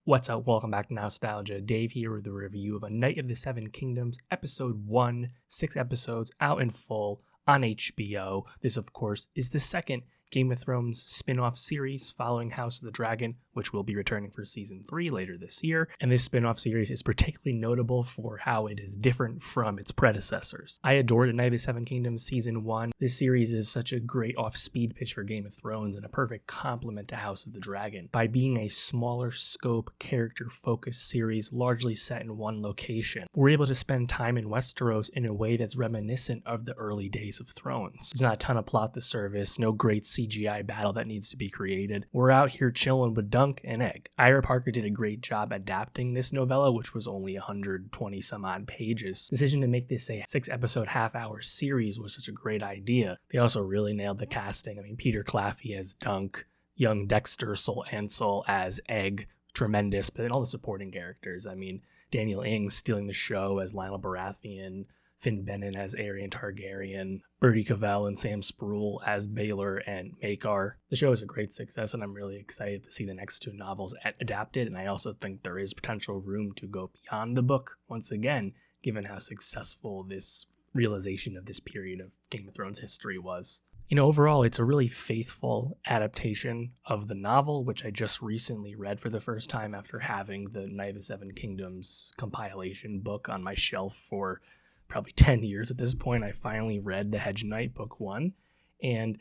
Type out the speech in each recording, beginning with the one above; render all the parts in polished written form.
What's up? Welcome back to Nowstalgia. Dave here with a review of A Knight of the Seven Kingdoms, Episode 1, 6 episodes out in full on HBO. This, of course, is the second Game of Thrones spin-off series following House of the Dragon, which will be returning for Season 3 later this year. And this spin-off series is particularly notable for how it is different from its predecessors. I adored A Knight of the Seven Kingdoms Season 1. This series is such a great off-speed pitch for Game of Thrones and a perfect complement to House of the Dragon. By being a smaller scope, character-focused series largely set in one location, we're able to spend time in Westeros in a way that's reminiscent of the early days of Thrones. There's not a ton of plot to service, no great CGI battle that needs to be created. We're out here chilling with Dunk and Egg. Ira Parker did a great job adapting this novella, which was only 120 some odd pages. The decision to make this a 6-episode half-hour series was such a great idea. They also really nailed the casting. I mean, Peter Claffey as Dunk, young Dexter, Ansell as Egg, tremendous, but then all the supporting characters. I mean, Daniel Ing stealing the show as Lionel Baratheon, Finn Bennett as Aerion Targaryen, Bertie Cavell and Sam Spruill as Baelor and Maekar. The show is a great success, and I'm really excited to see the next two novels adapted, and I also think there is potential room to go beyond the book once again, given how successful this realization of this period of Game of Thrones history was. You know, overall, it's a really faithful adaptation of the novel, which I just recently read for the first time after having the Knight of the Seven Kingdoms compilation book on my shelf for probably 10 years at this point. I finally read The Hedge Knight Book 1, and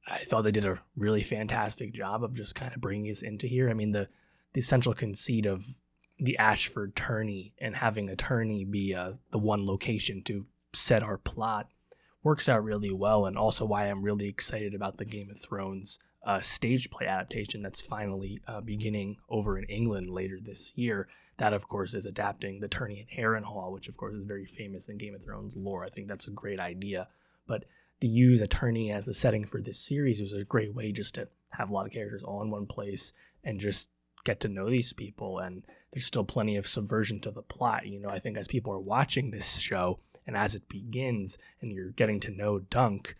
I thought they did a really fantastic job of just kind of bringing us into here. I mean, the essential conceit of the Ashford tourney and having a tourney be the one location to set our plot works out really well, and also why I'm really excited about the Game of Thrones stage play adaptation that's finally beginning over in England later this year. That, of course, is adapting the tourney at Harrenhal, which, of course, is very famous in Game of Thrones lore. I think that's a great idea. But to use a tourney as the setting for this series was a great way just to have a lot of characters all in one place and just get to know these people. And there's still plenty of subversion to the plot. You know, I think as people are watching this show and as it begins and you're getting to know Dunk,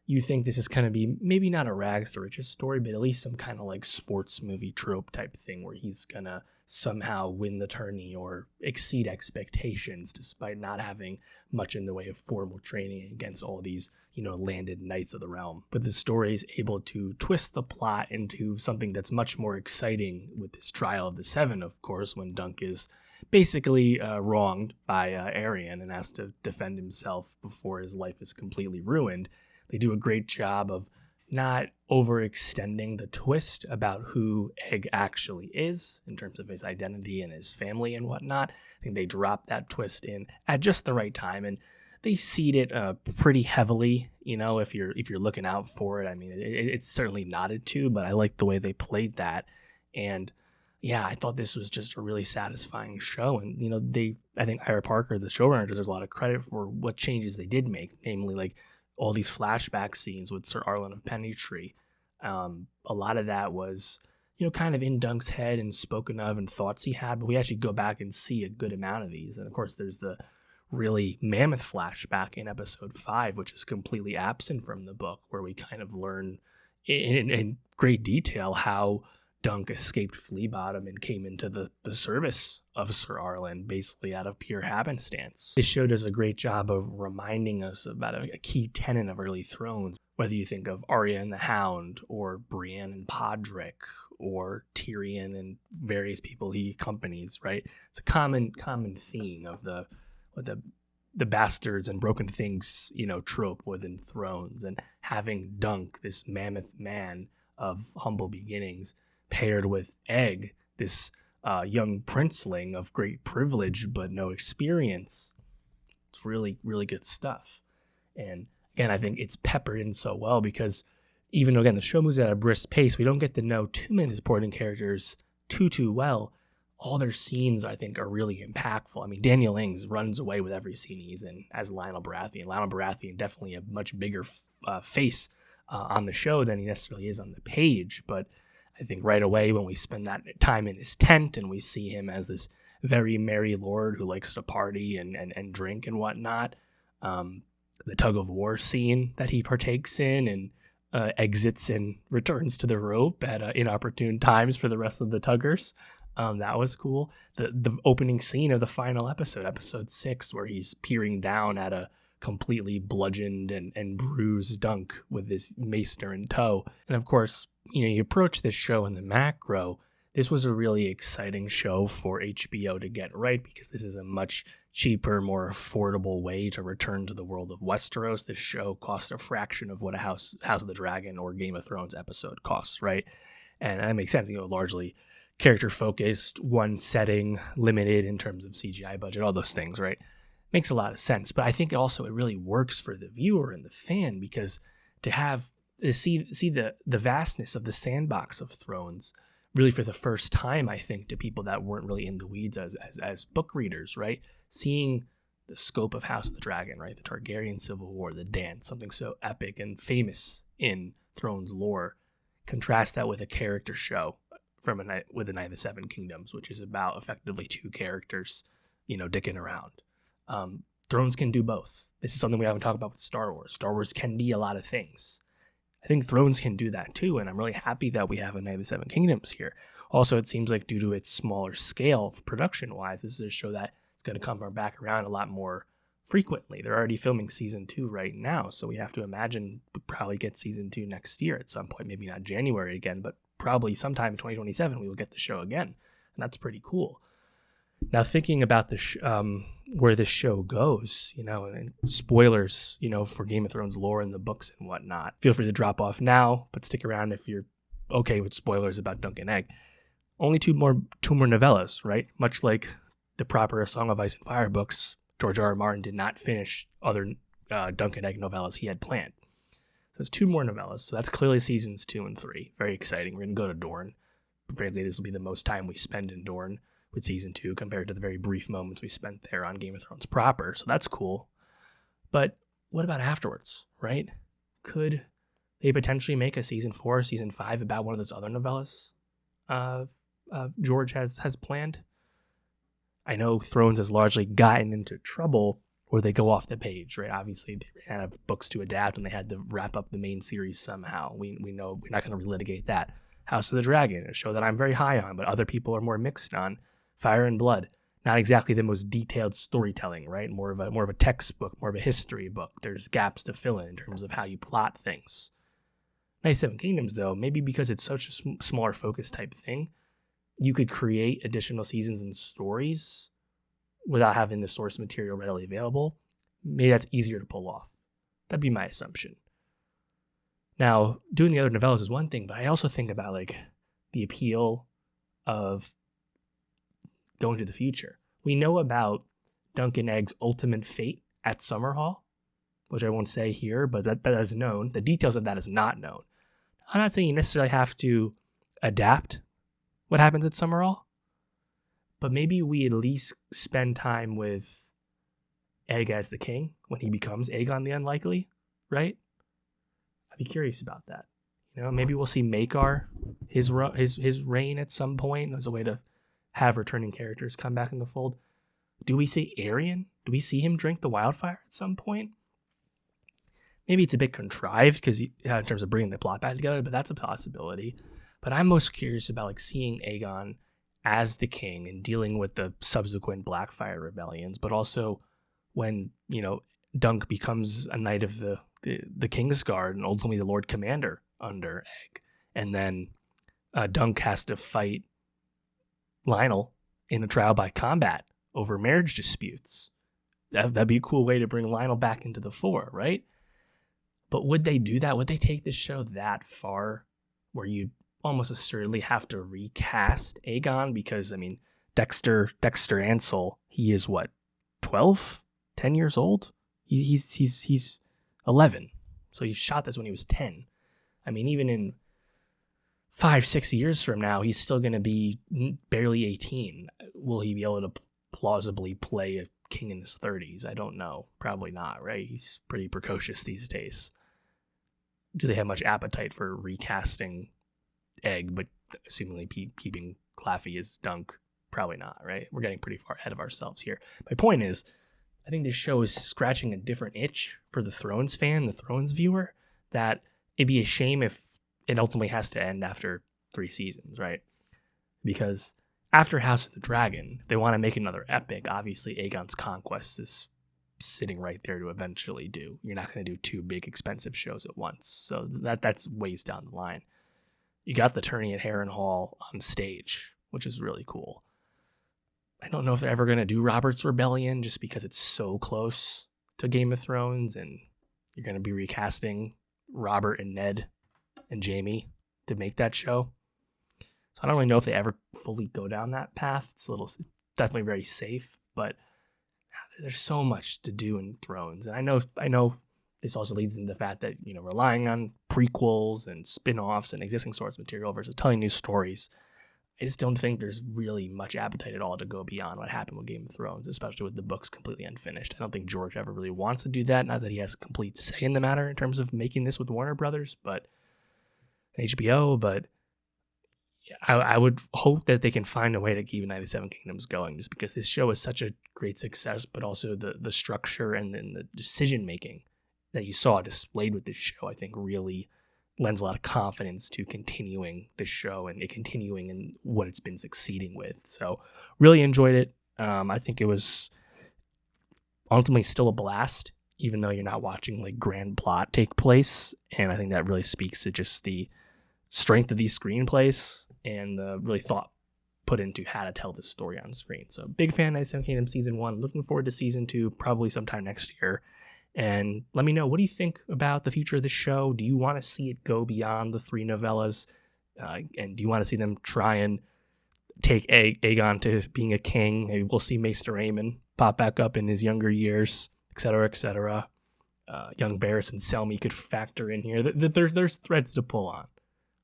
you think this is going to be maybe not a rags to riches story, but at least some kind of like sports movie trope type thing where he's going to somehow win the tourney or exceed expectations despite not having much in the way of formal training against all these, you know, landed knights of the realm. But the story is able to twist the plot into something that's much more exciting with this trial of the seven, of course, when Dunk is basically wronged by Aerion and has to defend himself before his life is completely ruined. They do a great job of not overextending the twist about who Egg actually is in terms of his identity and his family and whatnot. I think they drop that twist in at just the right time, and they seed it pretty heavily. You know, if you're looking out for it, I mean, it's certainly nodded to, but I like the way they played that. And yeah, I thought this was just a really satisfying show. And, you know, I think Ira Parker, the showrunner, deserves a lot of credit for what changes they did make, namely like all these flashback scenes with Sir Arlen of Pennytree. A lot of that was, you know, kind of in Dunk's head and spoken of and thoughts he had, but we actually go back and see a good amount of these. And of course, there's the really mammoth flashback in episode 5, which is completely absent from the book, where we kind of learn in great detail how Dunk escaped Flea Bottom and came into the service of Sir Arlen, basically out of pure happenstance. This show does a great job of reminding us about a key tenet of early Thrones, whether you think of Arya and the Hound, or Brienne and Podrick, or Tyrion and various people he accompanies, right? It's a common theme of the bastards and broken things, you know, trope within Thrones, and having Dunk, this mammoth man of humble beginnings, paired with Egg, this young princeling of great privilege but no experience. It's really, really good stuff. And again, I think it's peppered in so well because even though, again, the show moves at a brisk pace, we don't get to know too many supporting characters too well. All their scenes, I think, are really impactful. I mean, Daniel Ings runs away with every scene he's in as Lionel Baratheon. Lionel Baratheon definitely a much bigger face on the show than he necessarily is on the page, but I think right away when we spend that time in his tent and we see him as this very merry lord who likes to party and drink and whatnot, the tug of war scene that he partakes in and exits and returns to the rope at inopportune times for the rest of the tuggers. That was cool. The opening scene of the final episode 6, where he's peering down at a completely bludgeoned and bruised Dunk with his maester in tow. And of course, you approach this show in the macro. This was a really exciting show for HBO to get right, because this is a much cheaper, more affordable way to return to the world of Westeros. This show cost a fraction of what a House of the Dragon or Game of Thrones episode costs, right? And that makes sense, largely character focused, one setting, limited in terms of CGI budget, all those things, right? Makes a lot of sense. But I think also it really works for the viewer and the fan, because to see the vastness of the sandbox of Thrones really for the first time, I think, to people that weren't really in the weeds as book readers, right? Seeing the scope of House of the Dragon, right? The Targaryen Civil War, the dance, something so epic and famous in Thrones lore. Contrast that with a character show with a Night of the Seven Kingdoms, which is about effectively two characters, dicking around. Thrones can do both. This is something we haven't talked about with Star Wars. Star Wars can be a lot of things. I think Thrones can do that too, and I'm really happy that we have a Night of the Seven Kingdoms here. Also, it seems like due to its smaller scale production-wise, this is a show that is going to come back around a lot more frequently. They're already filming season 2 right now, so we have to imagine we'll probably get season 2 next year at some point. Maybe not January again, but probably sometime in 2027 we will get the show again, and that's pretty cool. Now, thinking about where this show goes, and spoilers, for Game of Thrones lore and the books and whatnot, feel free to drop off now, but stick around if you're okay with spoilers about Dunk and Egg. Only two more novellas, right? Much like the proper Song of Ice and Fire books, George R.R. Martin did not finish other Dunk and Egg novellas he had planned. So it's 2 more novellas. So that's clearly seasons 2 and 3. Very exciting. We're going to go to Dorne. Frankly, this will be the most time we spend in Dorne with season 2 compared to the very brief moments we spent there on Game of Thrones proper. So that's cool. But what about afterwards, right? Could they potentially make a season 4, season 5 about one of those other novellas George has planned? I know Thrones has largely gotten into trouble where they go off the page, right? Obviously, they ran out of books to adapt and they had to wrap up the main series somehow. We know we're not going to relitigate that. House of the Dragon, a show that I'm very high on, but other people are more mixed on. Fire and Blood, not exactly the most detailed storytelling, right? More of a textbook, more of a history book. There's gaps to fill in terms of how you plot things. Night of Seven Kingdoms, though, maybe because it's such a smaller focus type thing, you could create additional seasons and stories without having the source material readily available. Maybe that's easier to pull off. That'd be my assumption. Now, doing the other novellas is one thing, but I also think about the appeal of going to the future. We know about Dunk and Egg's ultimate fate at Summerhall, which I won't say here, but that is known. The details of that is not known. I'm not saying you necessarily have to adapt what happens at Summerhall, but maybe we at least spend time with Egg as the king when he becomes Aegon the Unlikely, right? I'd be curious about that. Maybe we'll see Maekar, his reign at some point as a way to have returning characters come back in the fold. Do we see Aerion? Do we see him drink the wildfire at some point? Maybe it's a bit contrived because in terms of bringing the plot back together, but that's a possibility. But I'm most curious about seeing Aegon as the king and dealing with the subsequent Blackfire rebellions, but also when Dunk becomes a knight of the Kingsguard and ultimately the Lord Commander under Egg, and then Dunk has to fight Lionel in a trial by combat over marriage disputes. That'd be a cool way to bring Lionel back into the fore, right? But would they do that? Would they take this show that far where you almost assuredly have to recast Aegon? Because, Dexter Ansell, he is what, 12? 10 years old? He's 11. So he shot this when he was 10. Even in 5-6 years from now, he's still going to be barely 18. Will he be able to plausibly play a king in his 30s? I don't know. Probably not, right? He's pretty precocious these days. Do they have much appetite for recasting Egg, but assumingly keeping Claffey as Dunk? Probably not, right? We're getting pretty far ahead of ourselves here. My point is, I think this show is scratching a different itch for the Thrones fan, the Thrones viewer, that it'd be a shame if it ultimately has to end after 3 seasons, right? Because after House of the Dragon, if they want to make another epic, obviously Aegon's Conquest is sitting right there to eventually do. You're not going to do 2 big expensive shows at once, so that's ways down the line. You got the tourney at Harrenhal on stage, which is really cool. I don't know if they're ever going to do Robert's Rebellion just because it's so close to Game of Thrones, and you're going to be recasting Robert and Ned and Jaime to make that show. So I don't really know if they ever fully go down that path. It's definitely very safe, but there's so much to do in Thrones. And I know this also leads into the fact that, relying on prequels and spin-offs and existing source material versus telling new stories, I just don't think there's really much appetite at all to go beyond what happened with Game of Thrones, especially with the books completely unfinished. I don't think George ever really wants to do that. Not that he has complete say in the matter in terms of making this with Warner Brothers, but HBO, but I would hope that they can find a way to keep Night of the Seven Kingdoms going, just because this show is such a great success, but also the structure and then the decision making that you saw displayed with this show, I think really lends a lot of confidence to continuing this show and it continuing in what it's been succeeding with. So really enjoyed it. I think it was ultimately still a blast, even though you're not watching like grand plot take place. And I think that really speaks to just the strength of these screenplays and the really thought put into how to tell this story on screen. So big fan of Night of the Seven Kingdoms Season 1. Looking forward to Season 2 probably sometime next year. And let me know, what do you think about the future of the show? Do you want to see it go beyond the 3 novellas? And do you want to see them try and take Aegon to being a king? Maybe we'll see Maester Aemon pop back up in his younger years, etc., etc. Young Barris and Selmy could factor in here. There's threads to pull on.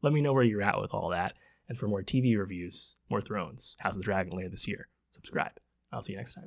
Let me know where you're at with all that. And for more TV reviews, more Thrones, House of the Dragon later this year, subscribe. I'll see you next time.